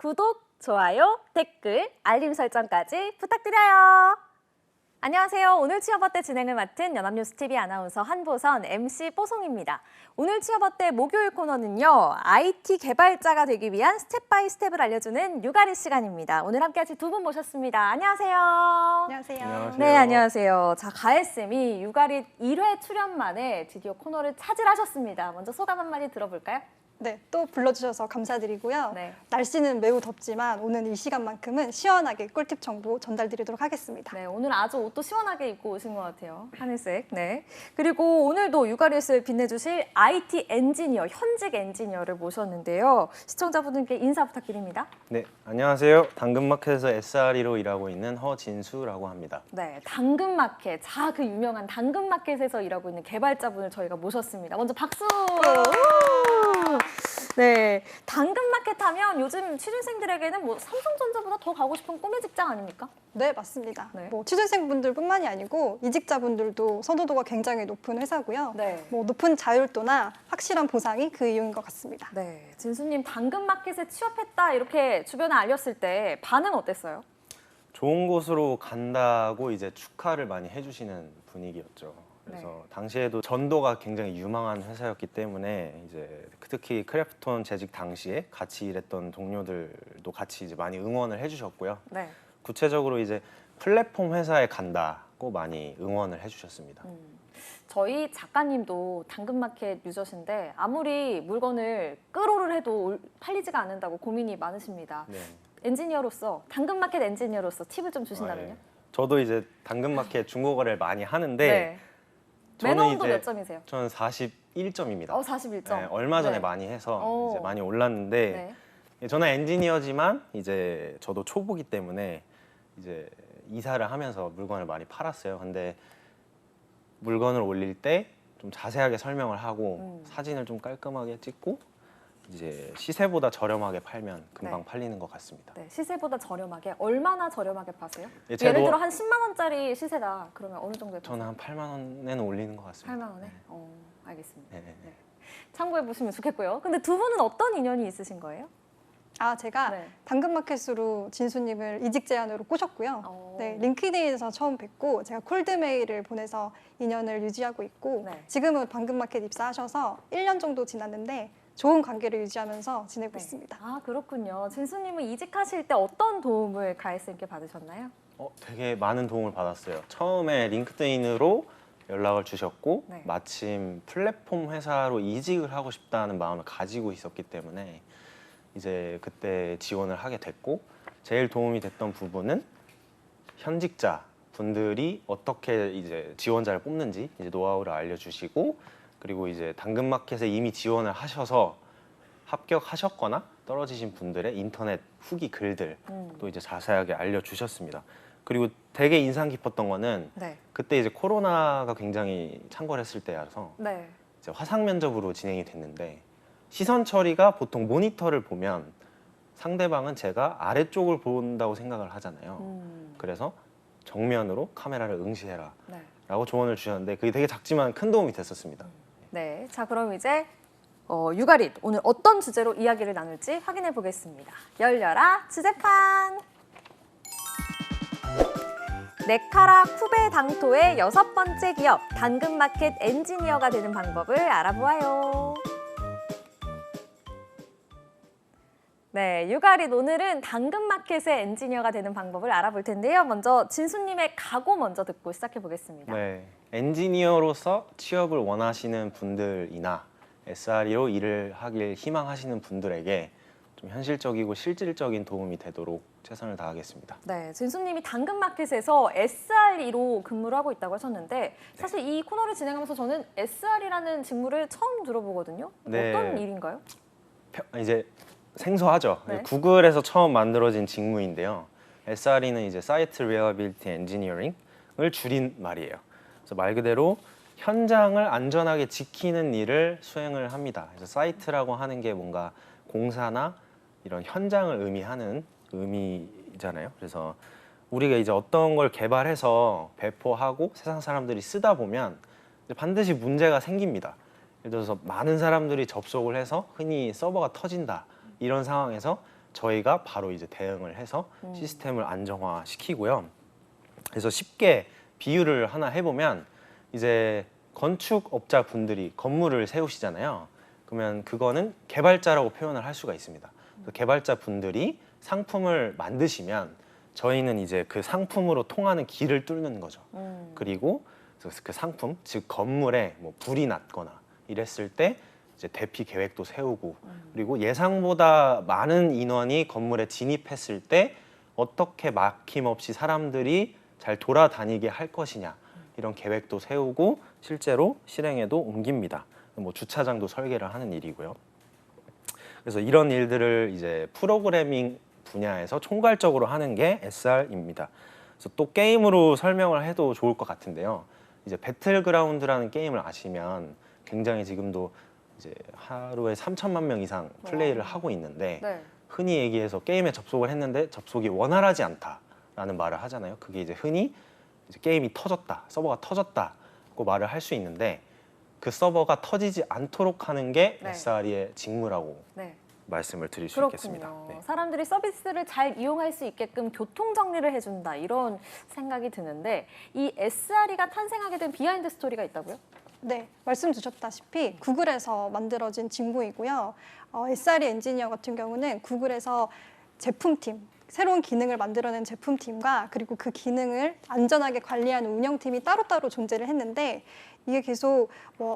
구독, 좋아요, 댓글, 알림 설정까지 부탁드려요. 안녕하세요. 오늘 취업 어때 진행을 맡은 연합뉴스TV 아나운서 한보선, MC 뽀송입니다. 오늘 취업 어때 목요일 코너는요. IT 개발자가 되기 위한 스텝 바이 스텝을 알려주는 유가리 시간입니다. 오늘 함께 하실 두 분 모셨습니다. 안녕하세요. 안녕하세요. 네, 안녕하세요. 자, 가혜쌤이 유가리 1회 출연 만에 드디어 코너를 차지하셨습니다. 먼저 소감 한마디 들어볼까요? 네, 또 불러주셔서 감사드리고요. 네. 날씨는 매우 덥지만 오늘 이 시간만큼은 시원하게 꿀팁 정보 전달드리도록 하겠습니다. 네, 오늘 아주 옷도 시원하게 입고 오신 것 같아요. 하늘색. 네. 그리고 오늘도 유가리스를 빛내주실 IT 엔지니어, 현직 엔지니어를 모셨는데요. 시청자분들께 인사 부탁드립니다. 네, 안녕하세요. 당근마켓에서 SRE로 일하고 있는 허진수라고 합니다. 네, 당근마켓. 자, 그 유명한 당근마켓에서 일하고 있는 개발자분을 저희가 모셨습니다. 먼저 박수! 네, 당근마켓 하면 요즘 취준생들에게는 뭐 삼성전자보다 더 가고 싶은 꿈의 직장 아닙니까? 네, 맞습니다. 네. 뭐 취준생분들뿐만이 아니고 이직자분들도 선호도가 굉장히 높은 회사고요. 네. 뭐 높은 자율도나 확실한 보상이 그 이유인 것 같습니다. 네, 진수님 당근마켓에 취업했다 이렇게 주변에 알렸을 때 반응 어땠어요? 좋은 곳으로 간다고 이제 축하를 많이 해주시는 분위기였죠. 그래서 네. 당시에도 전도가 굉장히 유망한 회사였기 때문에 이제 특히 크래프톤 재직 당시에 같이 일했던 동료들도 같이 이제 많이 응원을 해주셨고요. 네. 구체적으로 이제 플랫폼 회사에 간다고 많이 응원을 해주셨습니다. 저희 작가님도 당근마켓 유저신데 아무리 물건을 끌오를 해도 팔리지가 않는다고 고민이 많으십니다. 네. 엔지니어로서, 당근마켓 엔지니어로서 팁을 좀 주신다면요? 네. 저도 이제 당근마켓 중고거래를 많이 하는데 네. 저는 매너도 이제 몇 점이세요? 저는 41점입니다. 41점. 네, 얼마 전에 네. 많이 해서 오. 이제 많이 올랐는데 네. 저는 엔지니어지만 이제 저도 초보기 때문에 이제 이사를 하면서 물건을 많이 팔았어요. 근데 물건을 올릴 때 좀 자세하게 설명을 하고 사진을 좀 깔끔하게 찍고 이제 시세보다 저렴하게 팔면 금방 네. 팔리는 것 같습니다. 네, 시세보다 저렴하게, 얼마나 저렴하게 파세요? 예, 예를 들어 한 10만 원짜리 시세다. 그러면 어느 정도에 파세요? 저는 한 8만 원에는 올리는 것 같습니다. 8만 원에? 네. 알겠습니다. 네, 네, 네. 참고해 보시면 좋겠고요. 근데 두 분은 어떤 인연이 있으신 거예요? 제가 네. 당근마켓으로 진수님을 이직 제안으로 꼬셨고요. 네, 링크드인에서 처음 뵙고 제가 콜드메일을 보내서 인연을 유지하고 있고 네. 지금은 당근마켓 입사하셔서 1년 정도 지났는데 좋은 관계를 유지하면서 지내고 있습니다. 아, 그렇군요. 진수님은 이직하실 때 어떤 도움을 가해쌤께 받으셨나요? 되게 많은 도움을 받았어요. 처음에 링크드인으로 연락을 주셨고 네. 마침 플랫폼 회사로 이직을 하고 싶다는 마음을 가지고 있었기 때문에 이제 그때 지원을 하게 됐고 제일 도움이 됐던 부분은 현직자 분들이 어떻게 이제 지원자를 뽑는지 이제 노하우를 알려주시고 그리고 이제 당근마켓에 이미 지원을 하셔서 합격하셨거나 떨어지신 분들의 인터넷 후기 글들 또 이제 자세하게 알려주셨습니다. 그리고 되게 인상 깊었던 거는 네. 그때 이제 코로나가 굉장히 창궐했을 때라서 네. 이제 화상 면접으로 진행이 됐는데 시선 처리가 보통 모니터를 보면 상대방은 제가 아래쪽을 본다고 생각을 하잖아요. 그래서 정면으로 카메라를 응시해라 네. 라고 조언을 주셨는데 그게 되게 작지만 큰 도움이 됐었습니다. 네. 자, 그럼 이제 유가리 오늘 어떤 주제로 이야기를 나눌지 확인해 보겠습니다. 열려라 주제판. 네카라 쿠베 당토의 6번째 기업 당근마켓 엔지니어가 되는 방법을 알아보아요. 네, 유가리 오늘은 당근마켓의 엔지니어가 되는 방법을 알아볼 텐데요. 먼저 진수님의 각오 먼저 듣고 시작해 보겠습니다. 네, 엔지니어로서 취업을 원하시는 분들이나 SRE로 일을 하길 희망하시는 분들에게 좀 현실적이고 실질적인 도움이 되도록 최선을 다하겠습니다. 네, 진수님이 당근마켓에서 SRE로 근무를 하고 있다고 하셨는데 사실 이 코너를 진행하면서 저는 SRE라는 직무를 처음 들어보거든요. 네. 어떤 일인가요? 이제 생소하죠. 네. 구글에서 처음 만들어진 직무인데요. SRE는 이제 사이트 리얼빌리티 엔지니어링을 줄인 말이에요. 그래서 말 그대로 현장을 안전하게 지키는 일을 수행을 합니다. 그래서 사이트라고 하는 게 뭔가 공사나 이런 현장을 의미하는 의미잖아요. 그래서 우리가 이제 어떤 걸 개발해서 배포하고 세상 사람들이 쓰다 보면 반드시 문제가 생깁니다. 예를 들어서 많은 사람들이 접속을 해서 흔히 서버가 터진다. 이런 상황에서 저희가 바로 이제 대응을 해서 시스템을 안정화시키고요. 그래서 쉽게 비유를 하나 해보면 이제 건축업자 분들이 건물을 세우시잖아요. 그러면 그거는 개발자라고 표현을 할 수가 있습니다. 개발자 분들이 상품을 만드시면 저희는 이제 그 상품으로 통하는 길을 뚫는 거죠. 그리고 그 상품, 즉 건물에 뭐 불이 났거나 이랬을 때 이제 대피 계획도 세우고 그리고 예상보다 많은 인원이 건물에 진입했을 때 어떻게 막힘없이 사람들이 잘 돌아다니게 할 것이냐 이런 계획도 세우고 실제로 실행에도 옮깁니다. 뭐 주차장도 설계를 하는 일이고요. 그래서 이런 일들을 이제 프로그래밍 분야에서 총괄적으로 하는 게 SR입니다. 그래서 또 게임으로 설명을 해도 좋을 것 같은데요. 이제 배틀그라운드라는 게임을 아시면 굉장히 지금도 이제 하루에 3천만 명 이상 플레이를 하고 있는데 네. 흔히 얘기해서 게임에 접속을 했는데 접속이 원활하지 않다라는 말을 하잖아요. 그게 이제 흔히 이제 게임이 터졌다, 서버가 터졌다고 말을 할 수 있는데 그 서버가 터지지 않도록 하는 게 네. SRE의 직무라고 네. 말씀을 드릴 수 그렇군요. 있겠습니다. 네. 사람들이 서비스를 잘 이용할 수 있게끔 교통 정리를 해준다 이런 생각이 드는데 이 SRE가 탄생하게 된 비하인드 스토리가 있다고요? 네, 말씀 주셨다시피 구글에서 만들어진 직무이고요. SRE 엔지니어 같은 경우는 구글에서 제품팀, 새로운 기능을 만들어낸 제품팀과 그리고 그 기능을 안전하게 관리하는 운영팀이 따로따로 존재를 했는데 이게 계속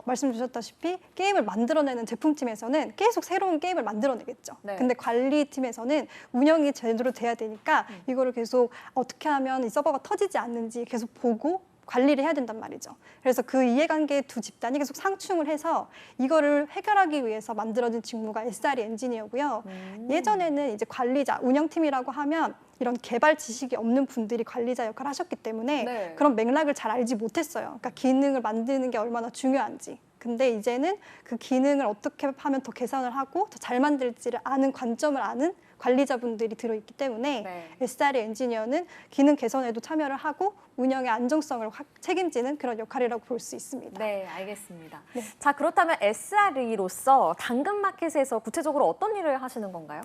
말씀 주셨다시피 게임을 만들어내는 제품팀에서는 계속 새로운 게임을 만들어내겠죠. 네. 근데 관리팀에서는 운영이 제대로 돼야 되니까 이거를 계속 어떻게 하면 이 서버가 터지지 않는지 계속 보고 관리를 해야 된단 말이죠. 그래서 그 이해관계 두 집단이 계속 상충을 해서 이거를 해결하기 위해서 만들어진 직무가 SRE 엔지니어고요. 예전에는 이제 관리자, 운영팀이라고 하면 이런 개발 지식이 없는 분들이 관리자 역할을 하셨기 때문에 네. 그런 맥락을 잘 알지 못했어요. 그러니까 기능을 만드는 게 얼마나 중요한지. 근데 이제는 그 기능을 어떻게 하면 더 개선을 하고 더 잘 만들지를 아는 관점을 아는 관리자분들이 들어있기 때문에 네. SRE 엔지니어는 기능 개선에도 참여를 하고 운영의 안정성을 책임지는 그런 역할이라고 볼 수 있습니다. 네, 알겠습니다. 네. 자, 그렇다면 SRE로서 당근마켓에서 구체적으로 어떤 일을 하시는 건가요?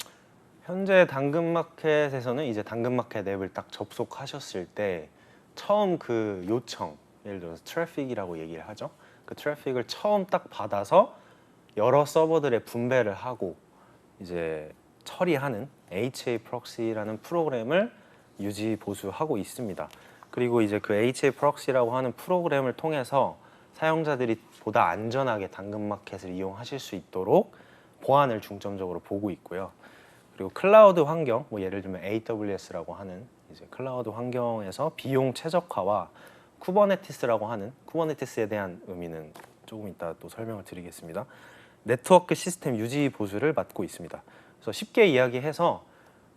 현재 당근마켓에서는 이제 당근마켓 앱을 딱 접속하셨을 때 처음 그 요청, 예를 들어서 트래픽이라고 얘기를 하죠. 그 트래픽을 처음 딱 받아서 여러 서버들에 분배를 하고 이제 처리하는 HA 프록시라는 프로그램을 유지 보수하고 있습니다. 그리고 이제 그 HA 프록시라고 하는 프로그램을 통해서 사용자들이 보다 안전하게 당근마켓을 이용하실 수 있도록 보안을 중점적으로 보고 있고요. 그리고 클라우드 환경, 뭐 예를 들면 AWS라고 하는 이제 클라우드 환경에서 비용 최적화와 쿠버네티스라고 하는 쿠버네티스에 대한 의미는 조금 이따 또 설명을 드리겠습니다. 네트워크 시스템 유지 보수를 맡고 있습니다. 그래서 쉽게 이야기해서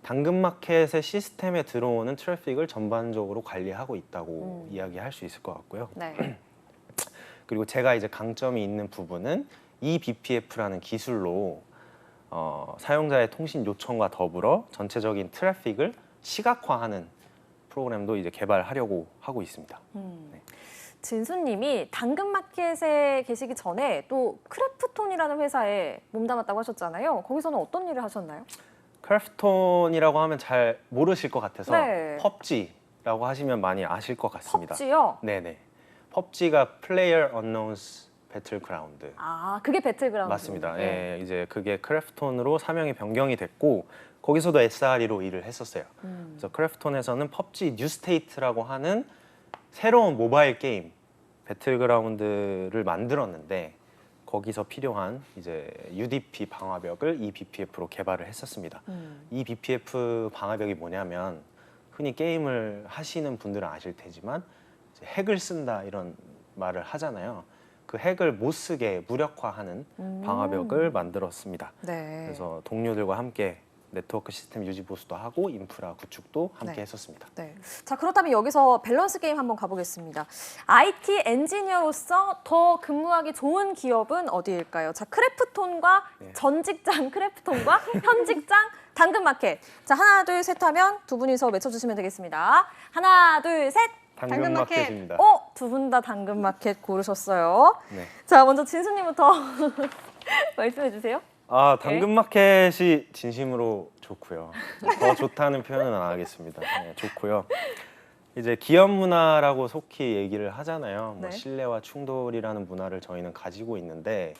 당근마켓의 시스템에 들어오는 트래픽을 전반적으로 관리하고 있다고 이야기할 수 있을 것 같고요. 네. 그리고 제가 이제 강점이 있는 부분은 eBPF라는 기술로 사용자의 통신 요청과 더불어 전체적인 트래픽을 시각화하는 프로그램도 이제 개발하려고 하고 있습니다. 네. 진수님이 당근마켓에 계시기 전에 또 크래프톤이라는 회사에 몸담았다고 하셨잖아요. 거기서는 어떤 일을 하셨나요? 크래프톤이라고 하면 잘 모르실 것 같아서 네. PUBG라고 하시면 많이 아실 것 같습니다. 펍지요? 네네. PUBG가 Player Unknown's Battleground. 아, 그게 배틀그라운드. 맞습니다. 네. 예, 이제 그게 크래프톤으로 사명이 변경이 됐고 거기서도 SRE로 일을 했었어요. 그래서 크래프톤에서는 PUBG 뉴스테이트라고 하는 새로운 모바일 게임 배틀그라운드를 만들었는데 거기서 필요한 이제 UDP 방화벽을 eBPF로 개발을 했었습니다. eBPF 방화벽이 뭐냐면 흔히 게임을 하시는 분들은 아실 테지만 이제 핵을 쓴다 이런 말을 하잖아요. 그 핵을 못 쓰게 무력화하는 방화벽을 만들었습니다. 네. 그래서 동료들과 함께 네트워크 시스템 유지 보수도 하고 인프라 구축도 함께 네. 했었습니다. 네. 자, 그렇다면 여기서 밸런스 게임 한번 가보겠습니다. IT 엔지니어로서 더 근무하기 좋은 기업은 어디일까요? 자, 크래프톤과 네. 전 직장 크래프톤과 현 직장 당근마켓. 자, 하나, 둘, 셋 하면 두 분이서 외쳐주시면 되겠습니다. 하나, 둘, 셋. 당근마켓입니다. 두 분 다 당근마켓 고르셨어요. 네. 자, 먼저 진수님부터 말씀해 주세요. 당근마켓이 진심으로 좋고요. 더 좋다는 표현은 안 하겠습니다. 네, 좋고요. 이제 기업 문화라고 속히 얘기를 하잖아요. 뭐 네. 신뢰와 충돌이라는 문화를 저희는 가지고 있는데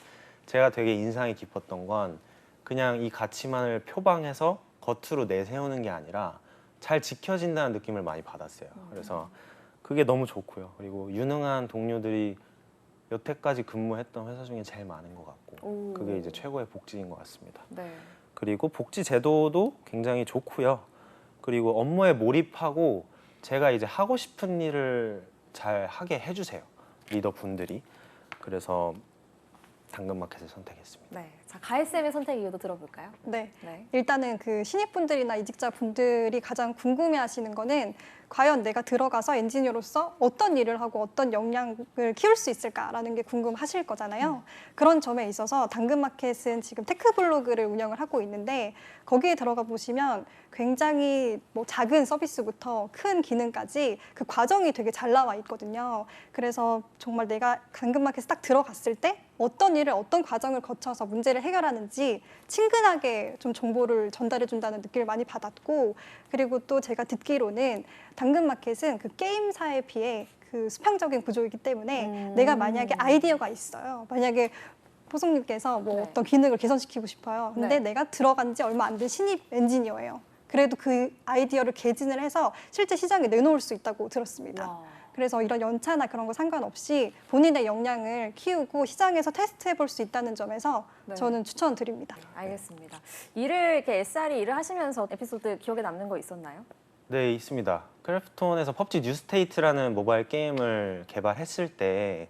제가 되게 인상이 깊었던 건 그냥 이 가치만을 표방해서 겉으로 내세우는 게 아니라 잘 지켜진다는 느낌을 많이 받았어요. 그래서 그게 너무 좋고요. 그리고 유능한 동료들이 여태까지 근무했던 회사 중에 제일 많은 것 같고 오. 그게 이제 최고의 복지인 것 같습니다. 네. 그리고 복지 제도도 굉장히 좋고요. 그리고 업무에 몰입하고 제가 이제 하고 싶은 일을 잘 하게 해주세요. 리더분들이. 그래서 당근마켓을 선택했습니다. 네. 자, 가혜쌤의 선택 이유도 들어볼까요? 네. 네. 일단은 그 신입분들이나 이직자분들이 가장 궁금해하시는 거는 과연 내가 들어가서 엔지니어로서 어떤 일을 하고 어떤 역량을 키울 수 있을까라는 게 궁금하실 거잖아요. 그런 점에 있어서 당근마켓은 지금 테크블로그를 운영을 하고 있는데 거기에 들어가 보시면 굉장히 뭐 작은 서비스부터 큰 기능까지 그 과정이 되게 잘 나와 있거든요. 그래서 정말 내가 당근마켓에 딱 들어갔을 때 어떤 일을 어떤 과정을 거쳐서 문제를 해결하는지 친근하게 좀 정보를 전달해 준다는 느낌을 많이 받았고, 그리고 또 제가 듣기로는 당근마켓은 그 게임사에 비해 그 수평적인 구조이기 때문에 내가 만약에 아이디어가 있어요. 만약에 포송님께서 뭐 네. 어떤 기능을 개선시키고 싶어요. 근데 네. 내가 들어간 지 얼마 안 된 신입 엔지니어예요. 그래도 그 아이디어를 개진을 해서 실제 시장에 내놓을 수 있다고 들었습니다. 와. 그래서 이런 연차나 그런 거 상관없이 본인의 역량을 키우고 시장에서 테스트해 볼 수 있다는 점에서 네. 저는 추천드립니다. 알겠습니다. 이렇게 SRE 일을 하시면서 에피소드 기억에 남는 거 있었나요? 네, 있습니다. 크래프톤에서 펍지 뉴스테이트라는 모바일 게임을 개발했을 때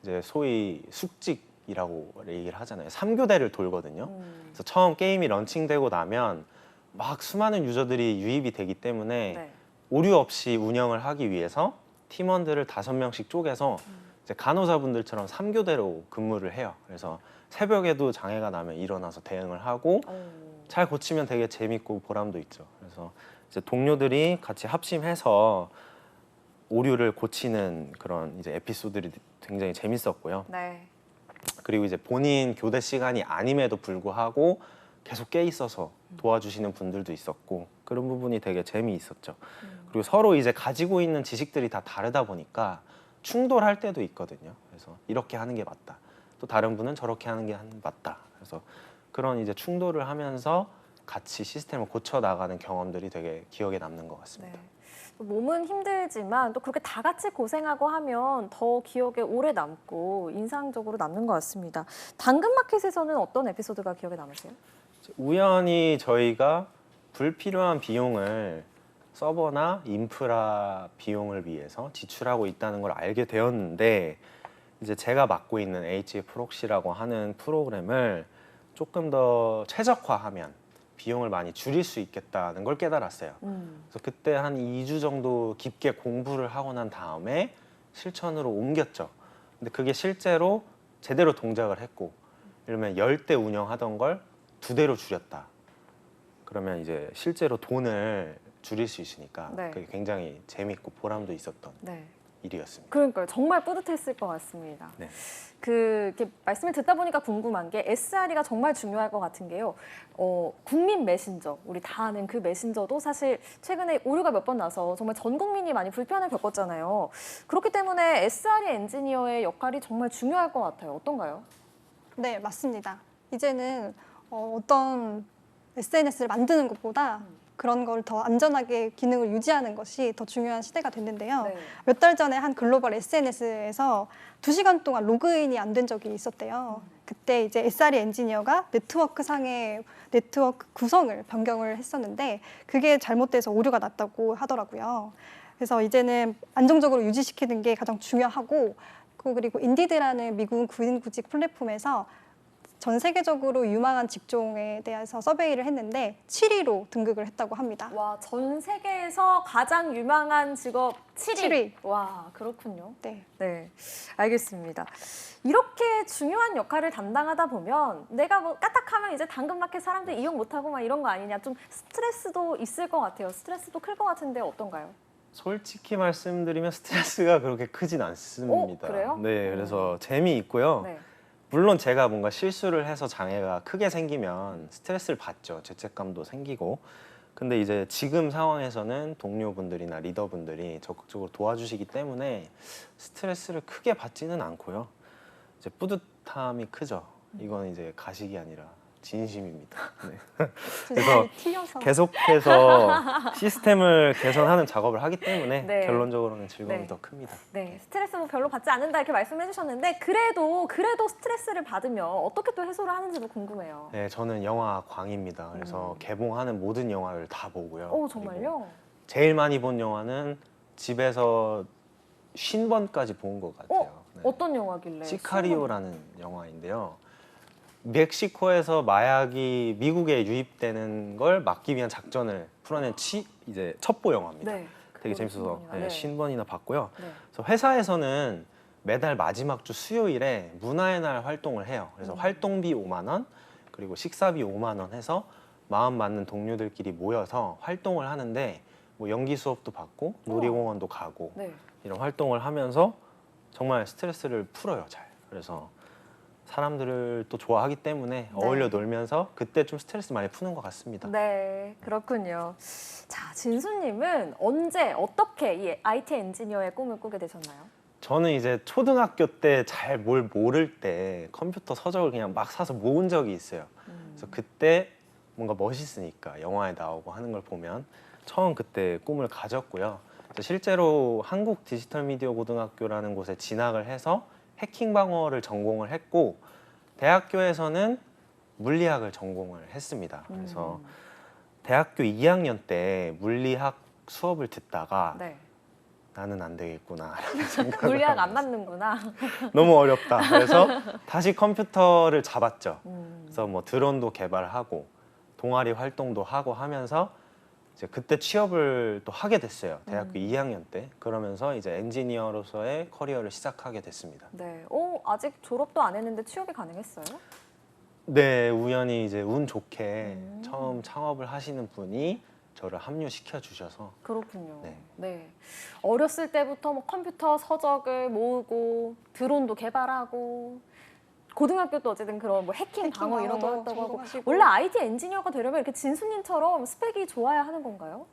이제 소위 숙직이라고 얘기를 하잖아요. 3교대를 돌거든요. 그래서 처음 게임이 런칭되고 나면 막 수많은 유저들이 유입이 되기 때문에 네. 오류 없이 운영을 하기 위해서 팀원들을 5명씩 쪼개서 이제 간호사분들처럼 3교대로 근무를 해요. 그래서 새벽에도 장애가 나면 일어나서 대응을 하고 오. 잘 고치면 되게 재밌고 보람도 있죠. 그래서 이제 동료들이 같이 합심해서 오류를 고치는 그런 이제 에피소드들이 굉장히 재밌었고요. 네. 그리고 이제 본인 교대 시간이 아님에도 불구하고 계속 깨 있어서 도와주시는 분들도 있었고 그런 부분이 되게 재미있었죠. 그리고 서로 이제 가지고 있는 지식들이 다 다르다 보니까 충돌할 때도 있거든요. 그래서 이렇게 하는 게 맞다. 또 다른 분은 저렇게 하는 게 맞다. 그래서 그런 이제 충돌을 하면서 같이 시스템을 고쳐 나가는 경험들이 되게 기억에 남는 것 같습니다. 네. 몸은 힘들지만 또 그렇게 다 같이 고생하고 하면 더 기억에 오래 남고 인상적으로 남는 것 같습니다. 당근마켓에서는 어떤 에피소드가 기억에 남으세요? 우연히 저희가 불필요한 비용을 서버나 인프라 비용을 위해서 지출하고 있다는 걸 알게 되었는데 이제 제가 맡고 있는 HA 프록시라고 하는 프로그램을 조금 더 최적화하면 비용을 많이 줄일 수 있겠다는 걸 깨달았어요. 그래서 그때 한 2주 정도 깊게 공부를 하고 난 다음에 실천으로 옮겼죠. 근데 그게 실제로 제대로 동작을 했고 이러면 10대 운영하던 걸 2대로 줄였다. 그러면 이제 실제로 돈을 줄일 수 있으니까 네. 그게 굉장히 재밌고 보람도 있었던 네. 일이었습니다. 그러니까요. 정말 뿌듯했을 것 같습니다. 네. 이렇게 말씀을 듣다 보니까 궁금한 게 SRE가 정말 중요할 것 같은 게요. 국민 메신저, 우리 다 아는 그 메신저도 사실 최근에 오류가 몇 번 나서 정말 전 국민이 많이 불편을 겪었잖아요. 그렇기 때문에 SRE 엔지니어의 역할이 정말 중요할 것 같아요. 어떤가요? 네, 맞습니다. 이제는 어떤 SNS를 만드는 것보다 그런 걸 더 안전하게 기능을 유지하는 것이 더 중요한 시대가 됐는데요. 네. 몇 달 전에 한 글로벌 SNS에서 2시간 동안 로그인이 안 된 적이 있었대요. 그때 이제 SRE 엔지니어가 네트워크 상의 네트워크 구성을 변경을 했었는데 그게 잘못돼서 오류가 났다고 하더라고요. 그래서 이제는 안정적으로 유지시키는 게 가장 중요하고 그리고 인디드라는 미국 구인구직 플랫폼에서 전 세계적으로 유망한 직종에 대해서 서베이를 했는데 7위로 등극을 했다고 합니다. 와, 전 세계에서 가장 유망한 직업 7위. 7위. 와, 그렇군요. 네. 네, 알겠습니다. 이렇게 중요한 역할을 담당하다 보면 내가 뭐 까딱하면 이제 당근마켓 사람들 이용 못하고 막 이런 거 아니냐 좀 스트레스도 있을 것 같아요. 스트레스도 클 것 같은데 어떤가요? 솔직히 말씀드리면 스트레스가 그렇게 크진 않습니다. 그래요? 네, 그래서 재미있고요. 네. 물론 제가 뭔가 실수를 해서 장애가 크게 생기면 스트레스를 받죠. 죄책감도 생기고. 근데 이제 지금 상황에서는 동료분들이나 리더분들이 적극적으로 도와주시기 때문에 스트레스를 크게 받지는 않고요. 이제 뿌듯함이 크죠. 이건 이제 가식이 아니라 진심입니다. 네. 그래서 튀어서 계속해서 시스템을 개선하는 작업을 하기 때문에 네. 결론적으로는 즐거움이 네. 더 큽니다. 네, 스트레스 뭐 별로 받지 않는다 이렇게 말씀해 주셨는데 그래도 스트레스를 받으면 어떻게 또 해소를 하는지도 궁금해요. 네, 저는 영화 광입니다. 그래서 개봉하는 모든 영화를 다 보고요. 오, 그리고 정말요? 제일 많이 본 영화는 집에서 50번까지 본 것 같아요. 네. 어떤 영화길래? 시카리오라는 영화인데요. 멕시코에서 마약이 미국에 유입되는 걸 막기 위한 작전을 풀어낸 이제 첩보 영화입니다. 네. 되게 재밌어서 네. 50번이나 봤고요. 네. 그래서 회사에서는 매달 마지막 주 수요일에 문화의 날 활동을 해요. 그래서 활동비 5만 원, 그리고 식사비 5만 원 해서 마음 맞는 동료들끼리 모여서 활동을 하는데 뭐 연기 수업도 받고 놀이공원도 가고 네. 이런 활동을 하면서 정말 스트레스를 풀어요, 잘. 그래서 사람들을 또 좋아하기 때문에 어울려 놀면서 그때 좀 스트레스 많이 푸는 것 같습니다. 네, 그렇군요. 자, 진수님은 언제 어떻게 이 IT 엔지니어의 꿈을 꾸게 되셨나요? 저는 이제 초등학교 때 잘 뭘 모를 때 컴퓨터 서적을 그냥 막 사서 모은 적이 있어요. 그래서 그때 뭔가 멋있으니까 영화에 나오고 하는 걸 보면 처음 그때 꿈을 가졌고요. 그래서 실제로 한국 디지털 미디어 고등학교라는 곳에 진학을 해서 해킹 방어를 전공을 했고 대학교에서는 물리학을 전공을 했습니다. 그래서 대학교 2학년 때 물리학 수업을 듣다가 네. 나는 안 되겠구나라는 생각을 물리학 안 하면서 맞는구나. 너무 어렵다. 그래서 다시 컴퓨터를 잡았죠. 그래서 뭐 드론도 개발하고 동아리 활동도 하고 하면서 이제 그때 취업을 또 하게 됐어요. 대학교 2학년 때. 그러면서 이제 엔지니어로서의 커리어를 시작하게 됐습니다. 네. 아직 졸업도 안 했는데 취업이 가능했어요? 네, 우연히 이제 운 좋게 처음 창업을 하시는 분이 저를 합류시켜 주셔서 그렇군요. 네. 네. 어렸을 때부터 뭐 컴퓨터 서적을 모으고 드론도 개발하고 고등학교 도 어쨌든 그런 뭐 해킹 방어 이런 거 방어도 했다고 하고 전공하시고. 원래 IT 엔지니어가 되려면 이렇게 진수님처럼 스펙이 좋아야 하는 건가요?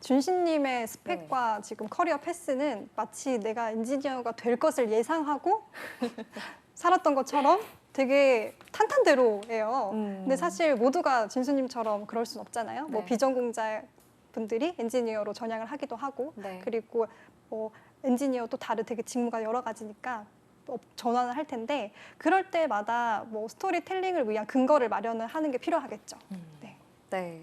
준신님의 스펙과 지금 커리어 패스는 마치 내가 엔지니어가 될 것을 예상하고 살았던 것처럼 되게 탄탄대로예요. 근데 사실 모두가 진수님처럼 그럴 순 없잖아요. 뭐 네. 비전공자 분들이 엔지니어로 전향을 하기도 하고 네. 그리고 뭐 엔지니어도 다른 되게 직무가 여러 가지니까 전환을 할 텐데 그럴 때마다 뭐 스토리텔링을 위한 근거를 마련을 하는 게 필요하겠죠. 네. 네.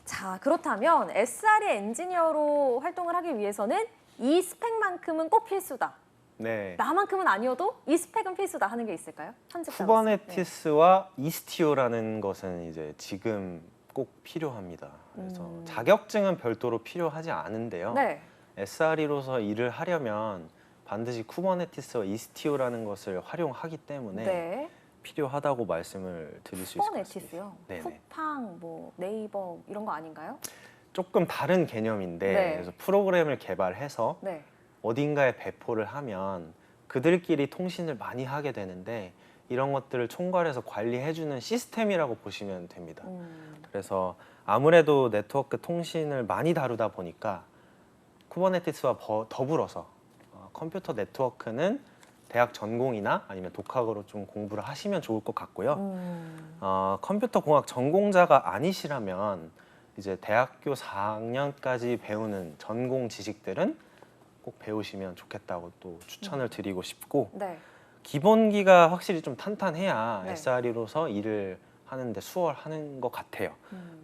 자, 그렇다면 SRE 엔지니어로 활동을 하기 위해서는 이 스펙만큼은 꼭 필수다. 네. 나만큼은 아니어도 이 스펙은 필수다 하는 게 있을까요? 편집자로서. 쿠버네티스와 이스티오라는 것은 이제 지금 꼭 필요합니다. 그래서 자격증은 별도로 필요하지 않은데요. 네. SRE로서 일을 하려면 반드시 쿠버네티스와 이스티오라는 것을 활용하기 때문에 네. 필요하다고 말씀을 드릴 수 있을 것 같습니다. 쿠버네티스요. 네네. 쿠팡, 뭐 네이버 이런 거 아닌가요? 조금 다른 개념인데 네. 그래서 프로그램을 개발해서 네. 어딘가에 배포를 하면 그들끼리 통신을 많이 하게 되는데 이런 것들을 총괄해서 관리해주는 시스템이라고 보시면 됩니다. 그래서 아무래도 네트워크 통신을 많이 다루다 보니까 쿠버네티스와 더불어서 컴퓨터 네트워크는 대학 전공이나 아니면 독학으로 좀 공부를 하시면 좋을 것 같고요. 컴퓨터 공학 전공자가 아니시라면 이제 대학교 4학년까지 배우는 전공 지식들은 꼭 배우시면 좋겠다고 또 추천을 드리고 싶고 네. 기본기가 확실히 좀 탄탄해야 네. SRE로서 일을 하는데 수월하는 것 같아요.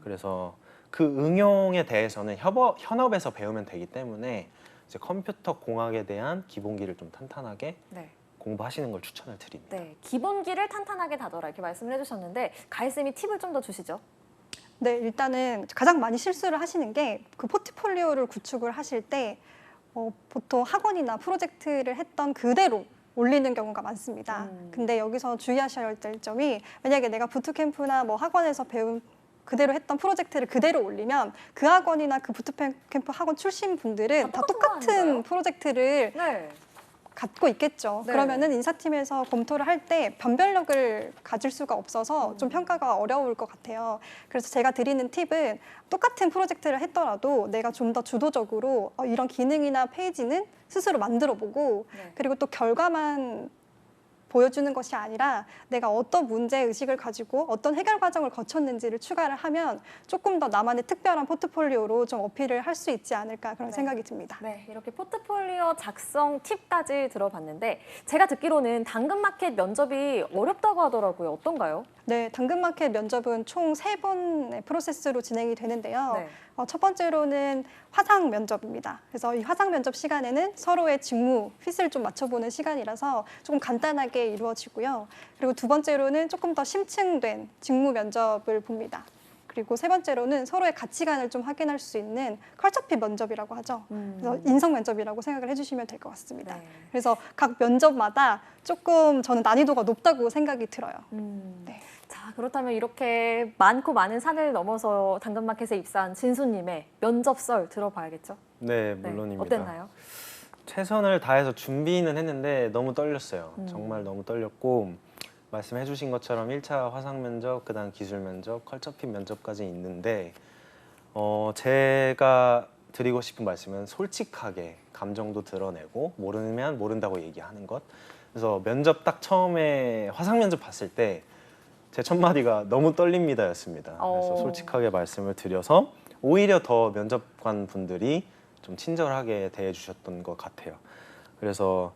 그래서 그 응용에 대해서는 현업에서 배우면 되기 때문에 이제 컴퓨터 공학에 대한 기본기를 좀 탄탄하게 네. 공부하시는 걸 추천을 드립니다. 네. 기본기를 탄탄하게 다져라 이렇게 말씀을 해주셨는데 가희쌤이 팁을 좀 더 주시죠. 네, 일단은 가장 많이 실수를 하시는 게 그 포트폴리오를 구축을 하실 때 보통 학원이나 프로젝트를 했던 그대로 올리는 경우가 많습니다. 근데 여기서 주의하셔야 될 점이 만약에 내가 부트캠프나 뭐 학원에서 배운 그대로 했던 프로젝트를 그대로 올리면 그 학원이나 그 부트캠프 학원 출신 분들은 다 똑같은 거 아닌가요? 똑같은 프로젝트를 네. 갖고 있겠죠. 네. 그러면은 인사팀에서 검토를 할 때 변별력을 가질 수가 없어서 좀 평가가 어려울 것 같아요. 그래서 제가 드리는 팁은 똑같은 프로젝트를 했더라도 내가 좀 더 주도적으로 이런 기능이나 페이지는 스스로 만들어 보고 네. 그리고 또 결과만 보여주는 것이 아니라 내가 어떤 문제 의식을 가지고 어떤 해결 과정을 거쳤는지를 추가를 하면 조금 더 나만의 특별한 포트폴리오로 좀 어필을 할 수 있지 않을까 그런 네. 생각이 듭니다. 네, 이렇게 포트폴리오 작성 팁까지 들어봤는데 제가 듣기로는 당근마켓 면접이 어렵다고 하더라고요. 어떤가요? 네, 당근마켓 면접은 총 3번의 프로세스로 진행이 되는데요. 네. 첫 번째로는 화상 면접입니다. 그래서 이 화상 면접 시간에는 서로의 직무, 핏을 좀 맞춰보는 시간이라서 조금 간단하게 이루어지고요. 그리고 두 번째로는 조금 더 심층된 직무 면접을 봅니다. 그리고 세 번째로는 서로의 가치관을 좀 확인할 수 있는 컬처핏 면접이라고 하죠. 그래서 인성 면접이라고 생각을 해주시면 될 것 같습니다. 네. 그래서 각 면접마다 조금 저는 난이도가 높다고 생각이 들어요. 네. 자, 그렇다면 이렇게 많고 많은 산을 넘어서 당근마켓에 입사한 진수님의 면접 썰 들어봐야겠죠? 네, 네, 물론입니다. 어땠나요? 최선을 다해서 준비는 했는데 너무 떨렸어요. 정말 너무 떨렸고 말씀해 주신 것처럼 1차 화상 면접, 그다음 기술 면접, 컬처핏 면접까지 있는데 제가 드리고 싶은 말씀은 솔직하게 감정도 드러내고 모르면 모른다고 얘기하는 것. 그래서 면접 딱 처음에 화상 면접 봤을 때 제 첫 마디가 너무 떨립니다였습니다. 그래서 솔직하게 말씀을 드려서 오히려 더 면접관 분들이 좀 친절하게 대해주셨던 것 같아요. 그래서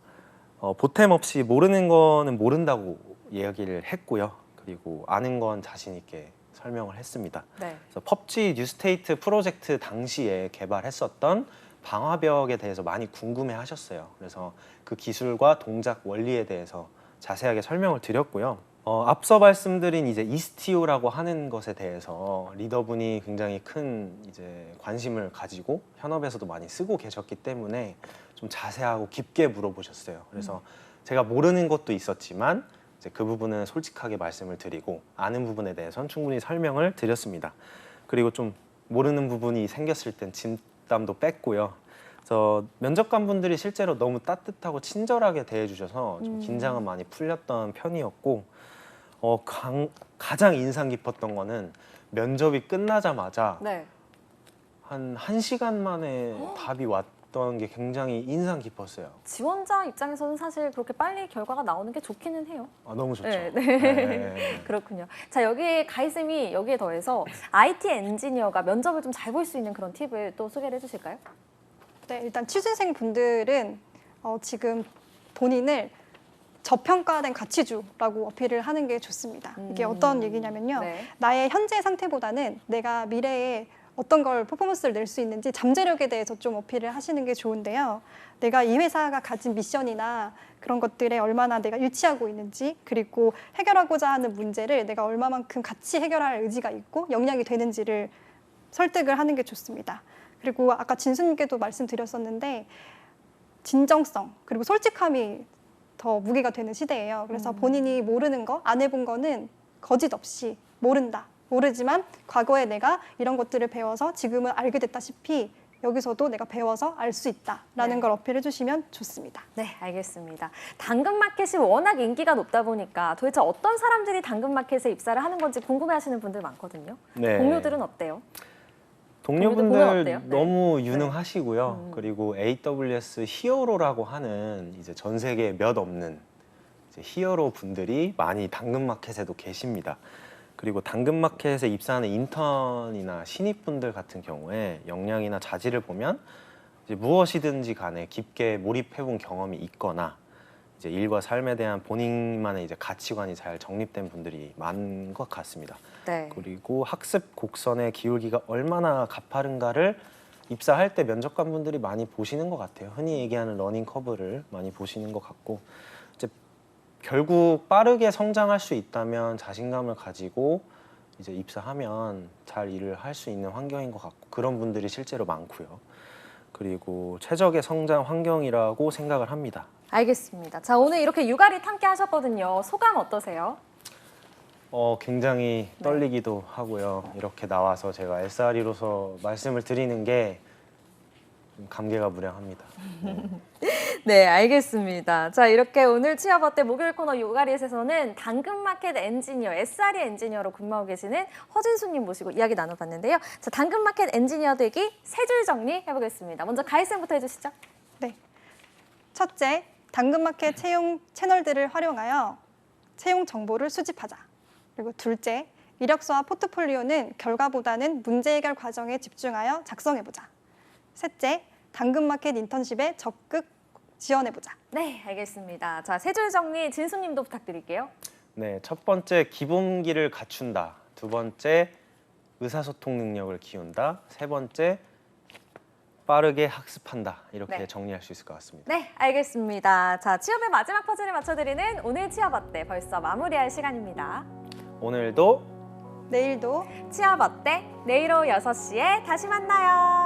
보탬 없이 모르는 거는 모른다고 이야기를 했고요. 그리고 아는 건 자신 있게 설명을 했습니다. 네. 그래서 펍지 뉴스테이트 프로젝트 당시에 개발했었던 방화벽에 대해서 많이 궁금해하셨어요. 그래서 그 기술과 동작 원리에 대해서 자세하게 설명을 드렸고요. 앞서 말씀드린 이제 이스티오라고 하는 것에 대해서 리더분이 굉장히 큰 이제 관심을 가지고 현업에서도 많이 쓰고 계셨기 때문에 좀 자세하고 깊게 물어보셨어요. 그래서 제가 모르는 것도 있었지만 이제 그 부분은 솔직하게 말씀을 드리고 아는 부분에 대해서는 충분히 설명을 드렸습니다. 그리고 좀 모르는 부분이 생겼을 땐 진땀도 뺐고요. 그래서 면접관 분들이 실제로 너무 따뜻하고 친절하게 대해주셔서 좀 긴장은 많이 풀렸던 편이었고 가장 인상 깊었던 거는 면접이 끝나자마자 네. 한 1시간 만에 답이 왔던 게 굉장히 인상 깊었어요. 지원자 입장에서는 사실 그렇게 빨리 결과가 나오는 게 좋기는 해요. 너무 좋죠. 네, 네. 그렇군요. 자, 여기 가이쌤이 여기에 더해서 IT 엔지니어가 면접을 좀 잘 볼 수 있는 그런 팁을 또 소개를 해주실까요? 네, 일단 취준생 분들은 지금 본인을 저평가된 가치주라고 어필을 하는 게 좋습니다. 이게 어떤 얘기냐면요. 네. 나의 현재 상태보다는 내가 미래에 어떤 걸 퍼포먼스를 낼 수 있는지 잠재력에 대해서 좀 어필을 하시는 게 좋은데요. 내가 이 회사가 가진 미션이나 그런 것들에 얼마나 내가 일치하고 있는지, 그리고 해결하고자 하는 문제를 내가 얼마만큼 같이 해결할 의지가 있고 역량이 되는지를 설득을 하는 게 좋습니다. 그리고 아까 진수님께도 말씀드렸었는데 진정성 그리고 솔직함이 더 무게가 되는 시대예요. 그래서 본인이 모르는 거, 안 해본 거는 거짓 없이 모른다. 모르지만 과거에 내가 이런 것들을 배워서 지금은 알게 됐다시피 여기서도 내가 배워서 알 수 있다라는 네. 걸 어필해 주시면 좋습니다. 네, 알겠습니다. 당근마켓이 워낙 인기가 높다 보니까 도대체 어떤 사람들이 당근마켓에 입사를 하는 건지 궁금해하시는 분들 많거든요. 네. 동료들은 어때요? 보면 동료분들 어때요? 네. 너무 유능하시고요. 그리고 AWS 히어로라고 하는 이제 전 세계에 몇 없는 이제 히어로 분들이 많이 당근마켓에도 계십니다. 그리고 당근마켓에 입사하는 인턴이나 신입분들 같은 경우에 역량이나 자질을 보면 이제 무엇이든지 간에 깊게 몰입해본 경험이 있거나 이제 일과 삶에 대한 본인만의 이제 가치관이 잘 정립된 분들이 많은 것 같습니다. 네. 그리고 학습 곡선의 기울기가 얼마나 가파른가를 입사할 때 면접관 분들이 많이 보시는 것 같아요. 흔히 얘기하는 러닝 커브를 많이 보시는 것 같고 이제 결국 빠르게 성장할 수 있다면 자신감을 가지고 이제 입사하면 잘 일을 할 수 있는 환경인 것 같고 그런 분들이 실제로 많고요. 그리고 최적의 성장 환경이라고 생각을 합니다. 알겠습니다. 자, 오늘 이렇게 육아릿 함께 하셨거든요. 소감 어떠세요? 굉장히 떨리기도 하고요. 이렇게 나와서 제가 SRE로서 말씀을 드리는 게 좀 감개가 무량합니다. 네, 알겠습니다. 자, 이렇게 오늘 취업 어때 목요일 코너 요가리에서는 당근마켓 엔지니어, SRE 엔지니어로 근무하고 계시는 허진수님 모시고 이야기 나눠봤는데요. 자, 당근마켓 엔지니어 되기 세 줄 정리해보겠습니다. 먼저 가희쌤부터 해주시죠. 네. 첫째, 당근마켓 채용 채널들을 활용하여 채용 정보를 수집하자. 그리고 둘째, 이력서와 포트폴리오는 결과보다는 문제 해결 과정에 집중하여 작성해보자. 셋째, 당근마켓 인턴십에 적극 지원해보자. 네, 알겠습니다. 자, 세 줄 정리 진수님도 부탁드릴게요. 네, 첫 번째 기본기를 갖춘다. 두 번째 의사소통 능력을 키운다. 세 번째 빠르게 학습한다. 이렇게 네. 정리할 수 있을 것 같습니다. 네, 알겠습니다. 자, 취업의 마지막 퍼즐을 맞춰드리는 오늘 취업 어때 벌써 마무리할 시간입니다. 오늘도 내일도 취업 어때? 내일 오후 6시에 다시 만나요.